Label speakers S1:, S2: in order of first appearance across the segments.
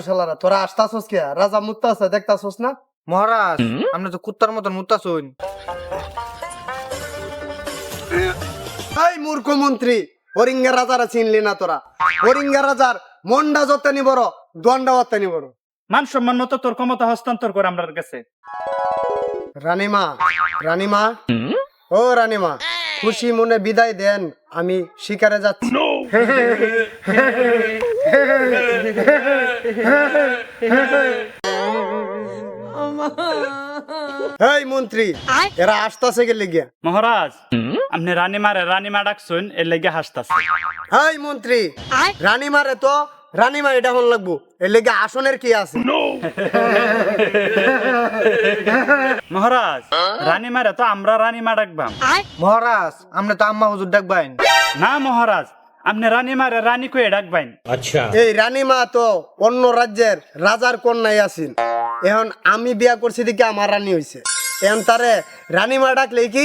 S1: শালারা তোরা আসতাছস কে? রাজা মুত্তাছে দেখতাছস না?
S2: মহারাজ আপনি তো কুত্তার মতন মুত্তাছুন।
S1: এই মূর্খ মন্ত্রী, হরিঙ্গা রাজারা চিনলি না তোরা? হরিঙ্গা রাজার মন্ডা যতনি বড়, দন্ডা অতনি বড়।
S3: মান সম্মান মতো তোর ক্ষমতা হস্তান্তর করে আমরার কাছে।
S1: রানীমা, ও রানীমা, খুশি মনে বিদায় দেন, আমি শিকারে যাচ্ছি। এই মন্ত্রী, এরা আসতাছে গেলে গিয়া?
S3: মহারাজ আপনি রানীমা ডাকছুন এর লেগে হাসতাছে।
S1: এই মন্ত্রী, রানীমারে তো রানীমা এটা হন লাগবো, এর লেগে আসনের কি আছে?
S3: মহারাজ রানীমারে তো আমরা রানীমা ডাকবাম।
S2: মহারাজ আপনি তো আম্মা হুজুর ডাকবেন।
S3: না মহারাজ আপনি রানীমারে রানী কয়ে ডাকবেন।
S1: এই রানীমা তো অন্য রাজ্যের রাজার কন্যাই আছেন, এখন আমি বিয়া করছি দেখে আমার রানী হইছে, এখন তারে রানীমা ডাকলে কি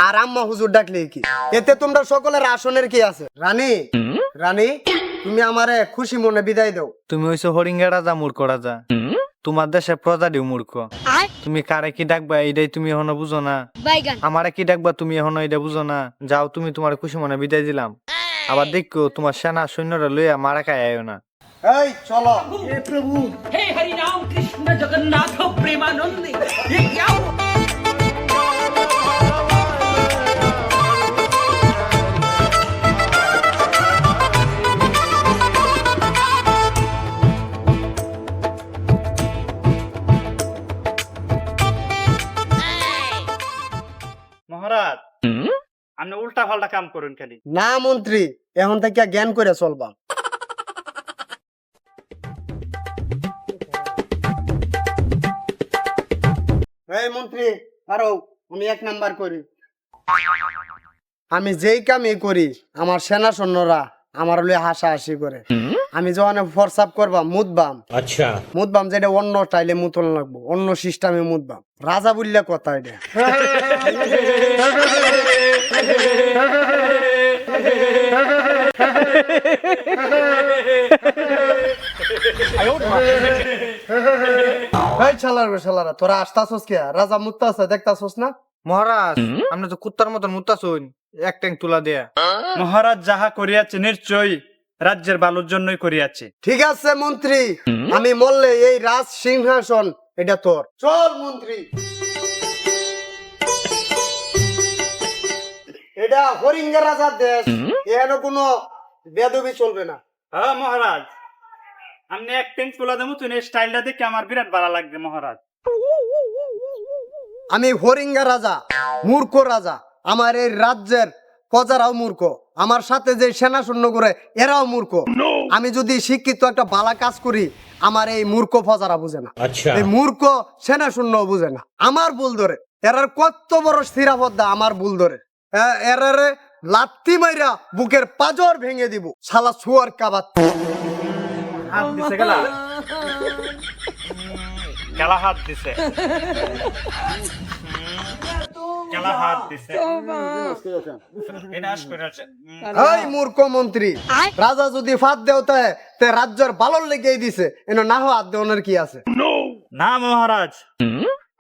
S1: আর আম্মা হুজুর ডাকলে কি? এতে তোমরা সকলের আসনের কি আছে? রানী তুমি আমারে খুশি মনে বিদায় দাও।
S2: তুমি হইছো হরিঙ্গা রাজা, মূর্খ রাজা। তোমার দেশে প্রজাটিও মূর্খ। তুমি কারে কি ডাকবা এইটাই তুমি এখনো বুঝো না। আমারে কি ডাকবা তুমি এখনো এটা বুঝো না। যাও, তুমি তোমার খুশি মনে বিদায় দিলাম। আবার দেখো তোমার সেনা সৈন্যরা লইয়া মারা খায় আয়ো না।
S1: এই চলো।
S4: हे हरि राम कृष्ण जगन्नाथ प्रेमानंद ये क्या
S3: মহারাজ আপনি উল্টা পাল্টা কাম করুন খালি।
S1: না মন্ত্রী, এখন থেকে জ্ঞান করে চলবা। এই মন্ত্রী, আরো আমি এক নাম্বার করি। আমি যেই কামই করি আমার সেনা সৈন্যরা আমার লইয়া হাসাহাসি করে। আমি যখন ফরসাপ করবা মুতবাম যেটা অন্য স্টাইলে মুতন লাগবো, অন্য সিস্টেমে মুতবাম। রাজা বললে কথা এটা। শালারা তোরা আসতাছস কে? রাজা মুত্তাছে দেখতাছস না?
S2: মহারাজ আপনি তো কুত্তার মতন মুত্তাছুন এক ট্যাঙ্ক তুলা দেয়া।
S3: মহারাজ যাহা করিয়াছে নিশ্চয়ই রাজ্যের ভালোর জন্যই করিয়াছে।
S1: ঠিক আছে মন্ত্রী, আমি বললে এই রাজ সিংহাসন এটা তোর। চল মন্ত্রী, এটা হরিঙ্গা রাজার দেশ, এখানে কোনো বেদবি চলবে না।
S3: হ্যাঁ মহারাজ আপনি অ্যাক্টিং তুলা দেবো, তুই স্টাইলটা দেখে আমার বিরাট ভালো লাগবে মহারাজ।
S1: আমি হরিঙ্গা রাজা, মূর্খ রাজা। আমার এই রাজ্যের প্রজারাও মূর্খ, আমার সাথে যে সেনা সৈন্য করে এরাও মূর্খ। আমি যদি শিক্ষিত একটা ভালো কাজ করি আমার এই মূর্খ প্রজারা বুঝে না, এই মূর্খ সেনা সৈন্য বুঝে না। আমার ভুল ধরে এরার কত বড় স্থিরাবদ্ধা, আমার ভুল ধরে এরারে লাত্তি মাইরা বুকের পাজর ভেঙে দিব। শালা সুয়ার কাবাত।
S3: হাত দিছে গেলা হাত দিছে হাত দিছে।
S1: এই মূর্খ মন্ত্রী, রাজা যদি ফাঁদ দেওতে তে রাজ্যের ভালোর লেগেই দিছে, এনে না হাত দেওয়ার কি আছে?
S3: না মহারাজ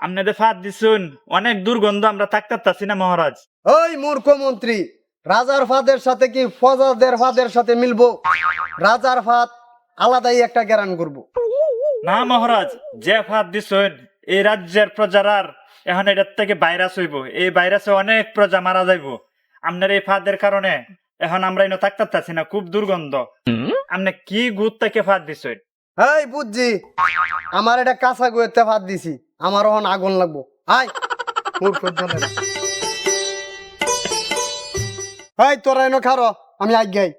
S3: আপনাদের ফাঁদ দিছুন, অনেক দুর্গন্ধ, আমরা থাকতে পারছি না মহারাজ।
S1: ওই মূর্খ মন্ত্রী, রাজার ফাঁদের সাথে কি প্রজাদের ফাঁদের সাথে মিলবো? রাজার ফাঁদ আলাদাই একটা জ্ঞান করবো।
S3: না মহারাজ, যে ফাঁদ দিছুন এই রাজ্যের প্রজারার এখন এটার থেকে ভাইরাস হইব, এই ভাইরাসে অনেক প্রজা মারা যাইব। আপনার এই ফাঁদের কারণে এখন আমরা এনে থাকতে পারছি না, খুব দুর্গন্ধ। আপনি কি গুড় থেকে ফাঁদ দিছুন?
S1: এই বুঝছি, আমার এটা কাঁচা গুয়েতে ফাঁদ দিছি, আমার এখন আগুন লাগবো। আয় মূর্খ জনেরা। এই তোরা এনে খারো, আমি আজ্ঞাই।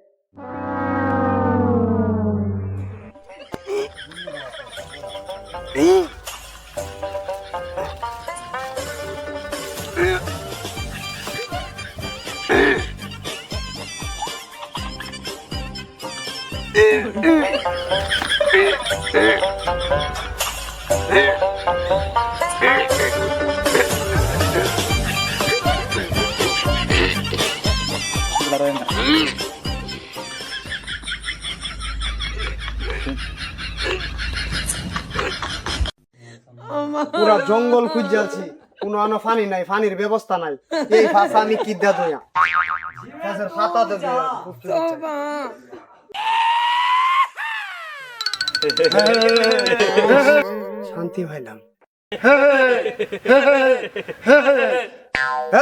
S3: Lorena.
S1: পুরা জঙ্গল খুঁজাছি, কোনো আনো পানি নাই, পানির ব্যবস্থা নাই। এই ভাষা আমি কি দে দুয়া গাছের পাতা দে দুয়া শান্তি পাইলাম।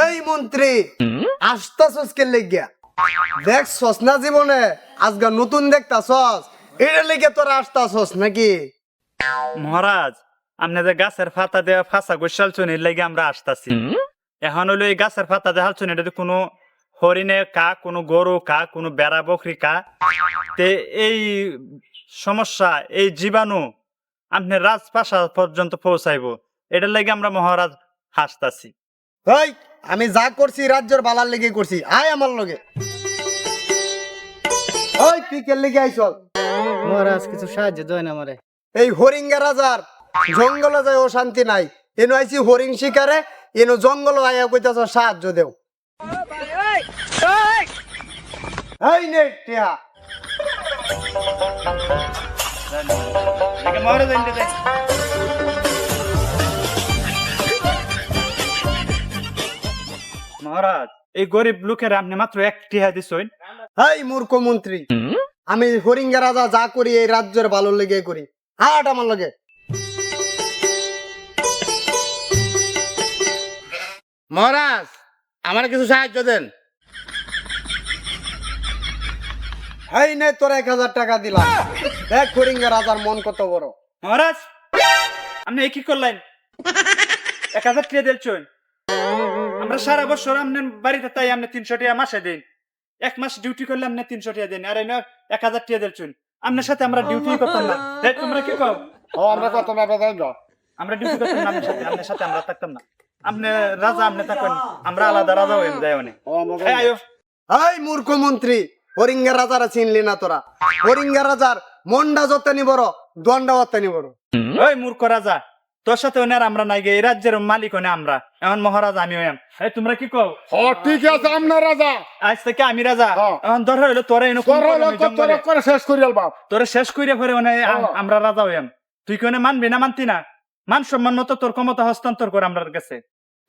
S1: এই মন্ত্রী, আসতাছস কে লেগিয়া? দেখছস না জীবনে আজকে নতুন দেখতাছস, এটা লেগে তোরা আসতাছস নাকি?
S3: মহারাজ, আপনি যে গাছের পাতা দেওয়া ফাঁসা গোসাল চুনির লাগে আমরা আসতাছি। এখন হলো এই গাছের পাতা দিয়ে হালচুন, এটা তো কোনো হরিণে কা, কোনো গরু কা, কোনো বেড়া বকরি কা, তে এই সমস্যা, এই জীবাণু আপনি রাজপ্রাসাদ পর্যন্ত পৌঁছাইব, এটার লাগে আমরা মহারাজ হাসতাছি।
S1: এই আমি যা করছি রাজ্যের বালার লেগে করছি, আয় আমার লগে। ওই তুই কে লেগে আইছস?
S2: মহারাজ কিছু সাহায্য দেন আমারে।
S1: এই হরিঙ্গা রাজার জঙ্গলে যায় ও শান্তি নাই, এনো আইছি হরিণ শিকারে, এনো জঙ্গল আয়া কইতাছ সাহায্য দেও। এই নে টিয়া।
S3: মহারাজ এনে দেন। মহারাজ, এই গরিব লোকের আপনি মাত্র এক টিহা দিছেন।
S1: এই মূর্খ মন্ত্রী, আমি হরিঙ্গা রাজা যা করি এই রাজ্যের ভালো লেগে করি, হাট আমার লগে।
S5: মহারাজ, আমার কিছু সাহায্য দেন।
S1: এই নে তোর 1000 টাকা দিলাম, দেখ হরিঙ্গা রাজার মন কত বড়।
S3: মহারাজ, আপনি কি করলেন? 1000 টাকা দিলছেন। আমরা সারা বছর আপনার বাড়িতে তাই আপনি 300 টাকা মাসে দিন, এক মাস ডিউটি করলে আপনি 300 টাকা দিন, আর 1000 টাকা দিলছেন। আপনার সাথে আমরা ডিউটি করতাম না, দেখ তোমরা কি কও?
S5: ও আমরা কত টাকা দেন?
S3: আমরা ডিউটি করতাম না আপনার সাথে আমরা থাকতাম না। আপনি রাজা, আপনি থাকেন, আমরা আলাদা রাজা হইম যাই অনেক। এই আয়ো।
S1: এই মূর্খ মন্ত্রী, হরিঙ্গা রাজারা চিনলি না তোরা? হরিঙ্গা রাজার মন্ডা যতনি বড়, দণ্ডা অতনি বড়।
S3: ওই মূর্খ রাজা, তোর সাথে ওনার আমরা নাই গে, এই রাজ্যের মালিক হনে আমরা, এখন মহারাজ আমি হইম। এই তোমরা কি কও?
S5: ও ঠিক আছে, আমরা রাজা।
S3: আজ থেকে আমি রাজা,
S5: হ্যাঁ।
S3: এখন দরকার হইলো তোরা এনে
S5: করে শেষ করি বাপ।
S3: তোরা শেষ কইরা পরে আমরা রাজা হইম। তুই কি মানবি না? মানতি না? মান সম্মান মতো তোর ক্ষমতা হস্তান্তর করে আমরার কাছে।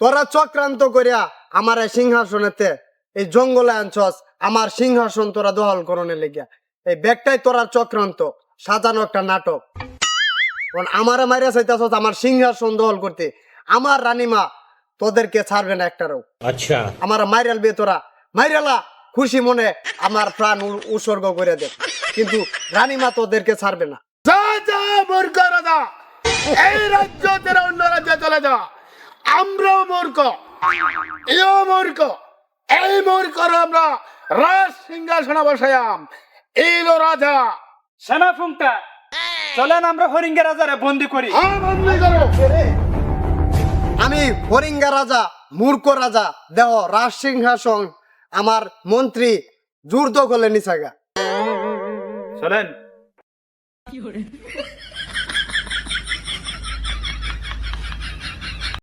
S1: তোরা চক্রান্ত করিয়া আমার এই সিংহাসনেতে এই জঙ্গলে আনছস, আমার সিংহাসন তোরা দখল করণে লেগিয়া। এই ব্যাগটাই তোরা চক্রান্ত সাজানো একটা নাটক। আমারে মারিয়া চাইতাছস আমার সিংহাসন দখল করতে। আমার রানীমা তোদেরকে ছাড়বে না একটারও। আচ্ছা, আমার মাইরাল বে, তোরা মাইরালা, খুশি মনে আমার প্রাণ উৎসর্গ করে দে, কিন্তু রানীমা তোদেরকে ছাড়বে না।
S5: যা যা মূর্খ রাজা, এই রাজ্য থেকে অন্য রাজ্যে চলে যা। আমরাও মূর্খ, এও মূর্খ, এই মূর্খর আমরা রাজ সিংহাসনে বসায়াম। এইলো রাজা।
S3: সেনা ফুংটা, চলেন আমরা হরিঙ্গা রাজারে বন্দি করি।
S5: হ্যাঁ, বন্দি করো।
S1: আমি হরিঙ্গা রাজা, মূর্খ রাজা, দেহ রাজ সিংহাসন আমার মন্ত্রী জোর দখলে নিছাগা।
S3: চলেন।